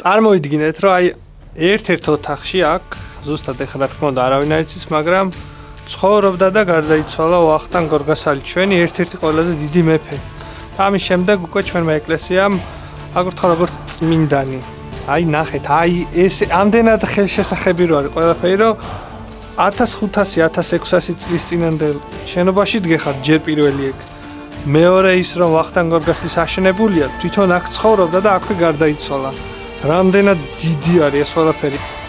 წარმოიდგინეთ, რომ აი ერთ-ერთ ოთახში აქ ზუსტად ეხლა რა თქმა უნდა არავინ არ იცის, მაგრამ ცხოვრობდა და გარდაიცვალა ვახტანგ გორგასალი, ჩვენი ერთ-ერთი ყველაზე დიდი მეფე. ამის შემდეგ უკვე ჩვენმა ეკლესიამ აკურთხა როგორც წმინდანი. აი ნახეთ, აი ეს ამდენად ხელშესახები რო არის ყველაფერი, რომ 1500-1600 წლის წინანდელ შენობაში დგეხარ ჯერ პირველი ეგ. მეორე ის რომ ვახტანგ გორგასლის აშენებულია, თვითონ აქ ცხოვრობდა და აქვე გარდაიცვალა. რამდენად დიდი არის ეს ყველაფერი.